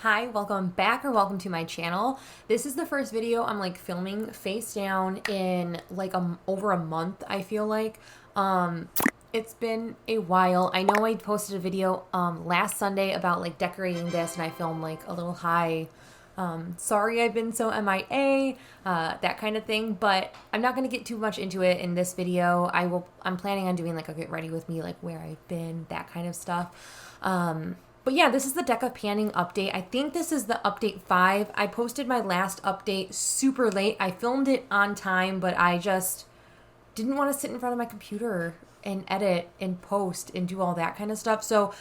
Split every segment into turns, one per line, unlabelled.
Hi, welcome back or welcome to my channel. This is the first video I'm like filming face down in like over a month, I feel like. It's been a while. I know I posted a video last Sunday about like decorating this, and I filmed like a little hi, sorry I've been so MIA, that kind of thing, but I'm not going to get too much into it in this video. I'm planning on doing like a get ready with me, like where I've been, that kind of stuff. But yeah, this is the deck of panning update. I think this is the update 5. I posted my last update super late. I filmed it on time, but I just didn't want to sit in front of my computer and edit and post and do all that kind of stuff. So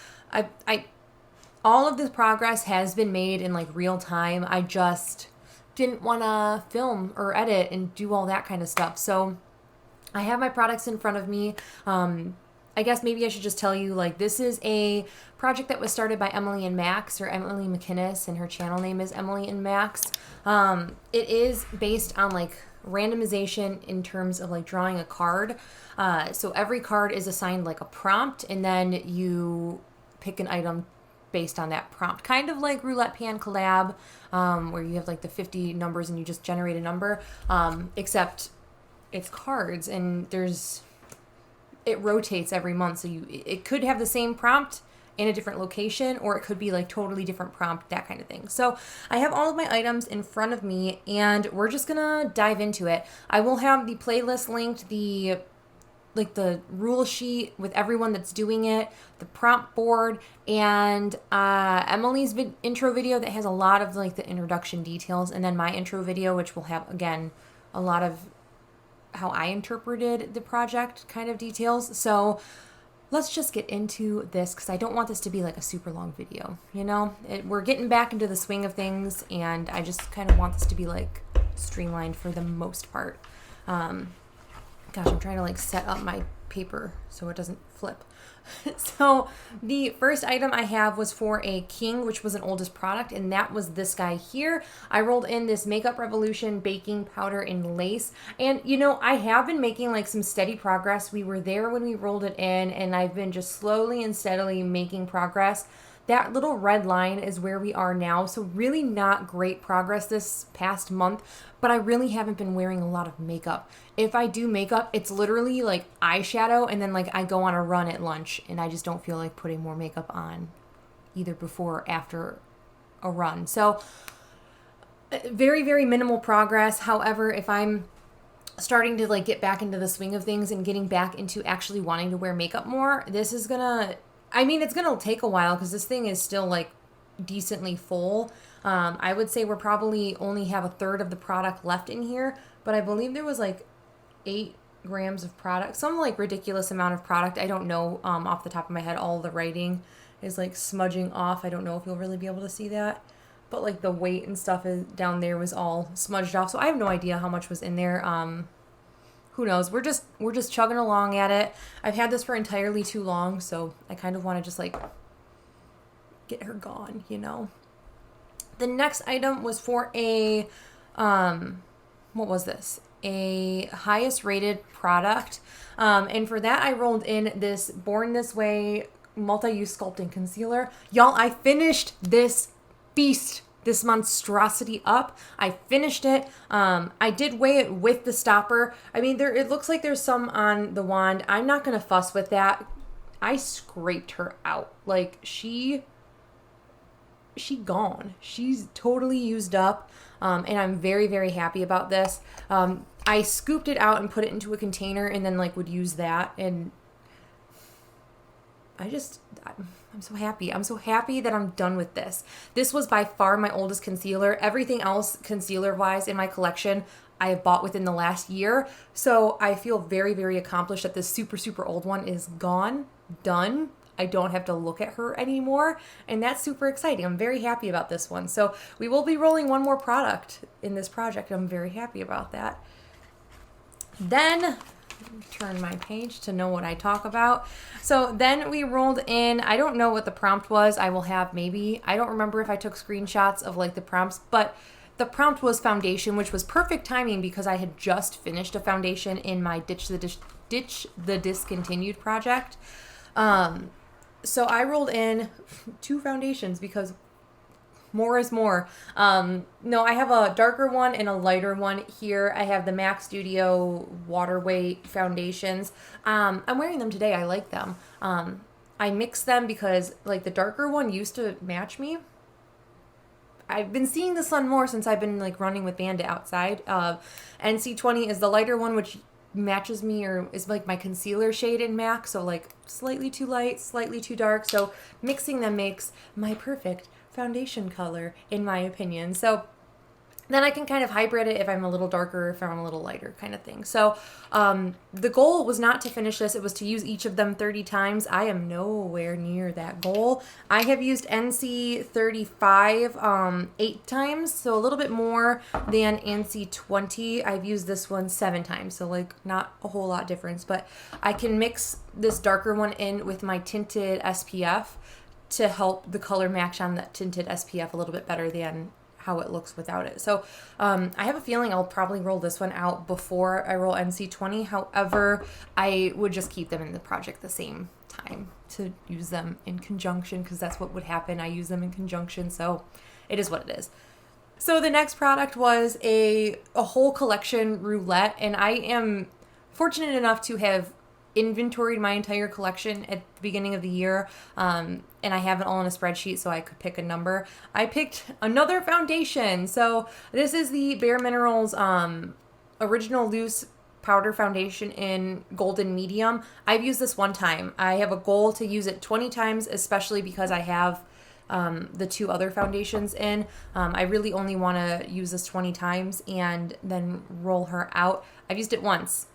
all of this progress has been made in like real time. I just didn't want to film or edit and do all that kind of stuff. So I have my products in front of me. I guess maybe I should just tell you, like, this is a project that was started by Emily and Max, or Emily McInnes, and her channel name is Emily and Max. It is based on like randomization in terms of like drawing a card. So every card is assigned like a prompt, and then you pick an item based on that prompt. Kind of like Roulette Pan Collab, where you have like the 50 numbers and you just generate a number, except it's cards, and it rotates every month, so it could have the same prompt in a different location, or it could be like totally different prompt, that kind of thing. So I have all of my items in front of me, and we're just gonna dive into it. I will have the playlist linked, the rule sheet with everyone that's doing it, the prompt board, and Emily's intro video that has a lot of like the introduction details, and then my intro video, which will have again a lot of how I interpreted the project kind of details. So let's just get into this, because I don't want this to be like a super long video, you know? We're getting back into the swing of things, and I just kind of want this to be like streamlined for the most part. Gosh, I'm trying to like set up my paper so it doesn't flip. So the first item I have was for a king, which was an oldest product, and that was this guy here. I rolled in this Makeup Revolution baking powder in lace, and you know, I have been making like some steady progress. We were there when we rolled it in, and I've been just slowly and steadily making progress. That little red line is where we are now, so really not great progress this past month, but I really haven't been wearing a lot of makeup. If I do makeup, it's literally like eyeshadow, and then like I go on a run at lunch, and I just don't feel like putting more makeup on either before or after a run. So very, very minimal progress. However, if I'm starting to like get back into the swing of things and getting back into actually wanting to wear makeup more, this is gonna... it's going to take a while, because this thing is still like decently full. I would say we're probably only have a third of the product left in here, but I believe there was like 8 grams of product, some like ridiculous amount of product. I don't know off the top of my head. All the writing is like smudging off. I don't know if you'll really be able to see that, but like the weight and stuff is down there was all smudged off. So I have no idea how much was in there. Who knows? We're just chugging along at it. I've had this for entirely too long, so I kind of want to just like get her gone, you know. The next item was for a what was this? A highest rated product. And for that I rolled in this Born This Way multi-use sculpting concealer. Y'all, I finished this beast, this monstrosity up. I finished it. I did weigh it with the stopper. I mean, it looks like there's some on the wand. I'm not going to fuss with that. I scraped her out. Like, she gone. She's totally used up. And I'm very, very happy about this. I scooped it out and put it into a container, and then like would use that. And I'm so happy. I'm so happy that I'm done with this. This was by far my oldest concealer. Everything else concealer-wise in my collection I have bought within the last year. So I feel very, very accomplished that this super, super old one is gone, done. I don't have to look at her anymore, and that's super exciting. I'm very happy about this one. So we will be rolling one more product in this project. I'm very happy about that. Then turn my page to know what I talk about. So then we rolled in, I don't know what the prompt was. I will have maybe, I don't remember if I took screenshots of like the prompts, but the prompt was foundation, which was perfect timing because I had just finished a foundation in my Ditch the Discontinued project. So I rolled in 2 foundations because more is more. No, I have a darker one and a lighter one here. I have the MAC Studio Water Weight foundations. I'm wearing them today. I like them. I mix them because like the darker one used to match me. I've been seeing the sun more since I've been like running with Bandit outside. NC20 is the lighter one, which matches me or is like my concealer shade in MAC. So like slightly too light, slightly too dark. So mixing them makes my perfect foundation color in my opinion. So then I can kind of hybrid it if I'm a little darker, if I'm a little lighter kind of thing. So the goal was not to finish this. It was to use each of them 30 times. I am nowhere near that goal. I have used NC35 8 times, so a little bit more than NC20. I've used this one 7 times, so like not a whole lot difference. But I can mix this darker one in with my tinted SPF to help the color match on that tinted SPF a little bit better than how it looks without it. So I have a feeling I'll probably roll this one out before I roll NC20. However, I would just keep them in the project the same time to use them in conjunction because that's what would happen. I use them in conjunction, so it is what it is. So the next product was a whole collection roulette, and I am fortunate enough to have inventoried my entire collection at the beginning of the year, and I have it all in a spreadsheet so I could pick a number. I picked another foundation. So this is the Bare Minerals Original Loose Powder Foundation in Golden Medium. I've used this one time. I have a goal to use it 20 times, especially because I have the 2 other foundations in. I really only want to use this 20 times and then roll her out. I've used it once.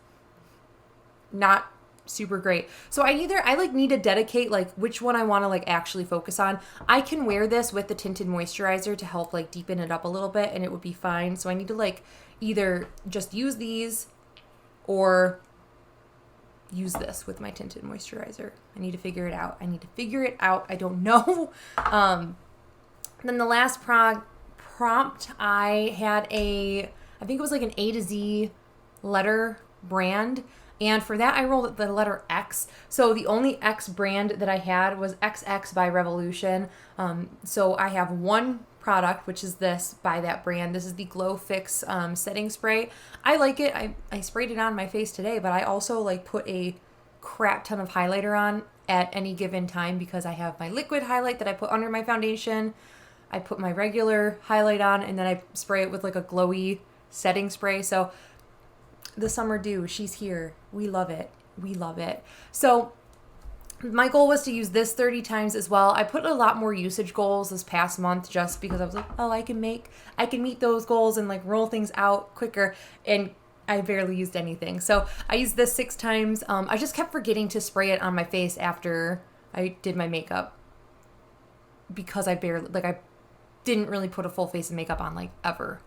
Not super great. So I like need to dedicate like which one I want to like actually focus on. I can wear this with the tinted moisturizer to help like deepen it up a little bit and it would be fine. So I need to like either just use these or use this with my tinted moisturizer. I need to figure it out. I don't know. Then the last prompt I had I think it was like an A to Z letter brand. And for that, I rolled the letter X. So the only X brand that I had was XX by Revolution. So I have one product, which is this by that brand. This is the Glow Fix setting spray. I like it. I sprayed it on my face today, but I also like put a crap ton of highlighter on at any given time because I have my liquid highlight that I put under my foundation. I put my regular highlight on, and then I spray it with like a glowy setting spray. So the summer dew, she's here. We love it. So my goal was to use this 30 times as well. I put a lot more usage goals this past month just because I was like, oh, I can meet those goals and like roll things out quicker. And I barely used anything. So I used this 6 times. I just kept forgetting to spray it on my face after I did my makeup because I didn't really put a full face of makeup on like ever.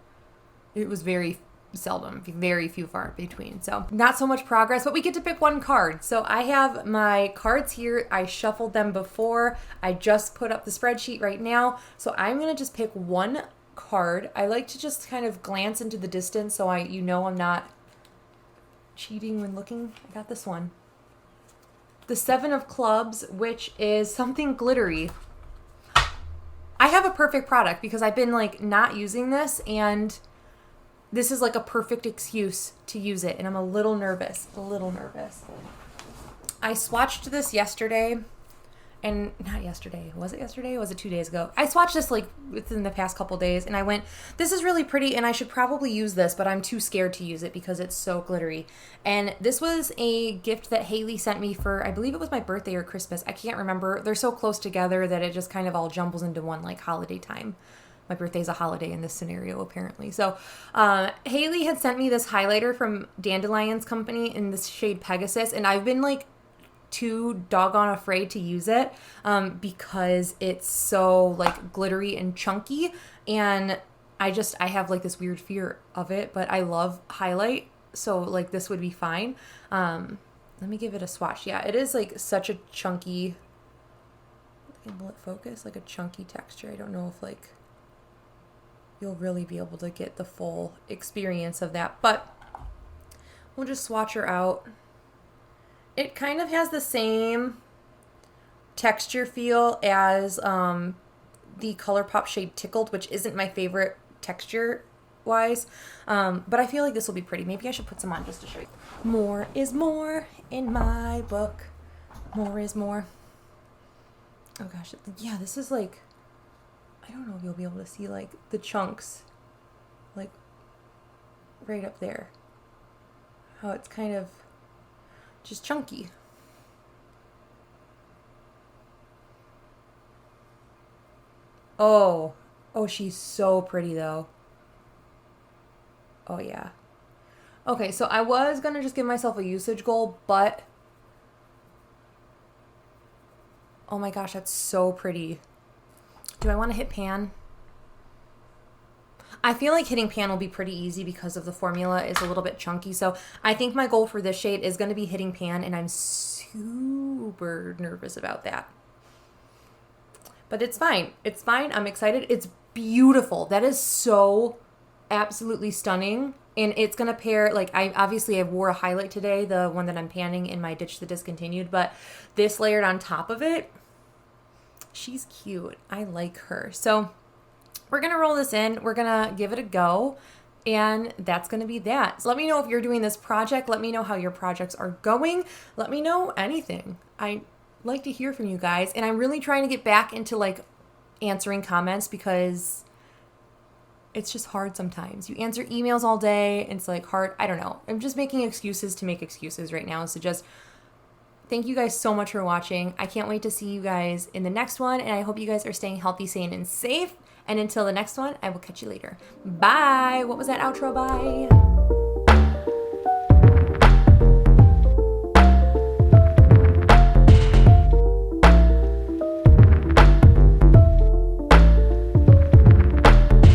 It was very seldom, very few far between. So not so much progress, but we get to pick one card. So I have my cards here. I shuffled them before. I just put up the spreadsheet right now. So I'm going to just pick one card. I like to just kind of glance into the distance so I'm not cheating when looking. I got this one. The 7 of Clubs, which is something glittery. I have a perfect product because I've been like not using this, and this is like a perfect excuse to use it, and I'm a little nervous. I swatched this yesterday, and not yesterday. Was it yesterday? Or was it 2 days ago? I swatched this like within the past couple days, and I went, this is really pretty, and I should probably use this, but I'm too scared to use it because it's so glittery. And this was a gift that Haley sent me for, I believe it was my birthday or Christmas. I can't remember. They're so close together that it just kind of all jumbles into one like holiday time. My birthday's a holiday in this scenario, apparently. So Haley had sent me this highlighter from Dandelions Company in this shade Pegasus, and I've been like too doggone afraid to use it because it's so like glittery and chunky, and I have like this weird fear of it, but I love highlight, so like this would be fine. Let me give it a swatch. Yeah, it is like such a chunky, will it focus? Like a chunky texture. I don't know if like you'll really be able to get the full experience of that, but we'll just swatch her out. It kind of has the same texture feel as the ColourPop shade Tickled, which isn't my favorite texture wise, but I feel like this will be pretty. Maybe I should put some on just to show you. More is more in my book. More is more. Oh gosh, yeah, this is like, I don't know if you'll be able to see like the chunks, like right up there. How it's kind of just chunky. Oh, she's so pretty though. Oh yeah. Okay, so I was gonna just give myself a usage goal, but oh my gosh, that's so pretty. Do I want to hit pan? I feel like hitting pan will be pretty easy because of the formula is a little bit chunky. So I think my goal for this shade is going to be hitting pan, and I'm super nervous about that. But it's fine. It's fine. I'm excited. It's beautiful. That is so absolutely stunning. And it's going to pair, like, I wore a highlight today, the one that I'm panning in my Ditch the Discontinued, but this layered on top of it, she's cute. I like her. So we're going to roll this in. We're going to give it a go. And that's going to be that. So let me know if you're doing this project. Let me know how your projects are going. Let me know anything. I like to hear from you guys. And I'm really trying to get back into like answering comments because it's just hard sometimes. You answer emails all day. And it's like hard. I don't know. I'm just making excuses to make excuses right now. So just thank you guys so much for watching. I can't wait to see you guys in the next one. And I hope you guys are staying healthy, sane, and safe. And until the next one, I will catch you later. Bye. What was that outro? Bye.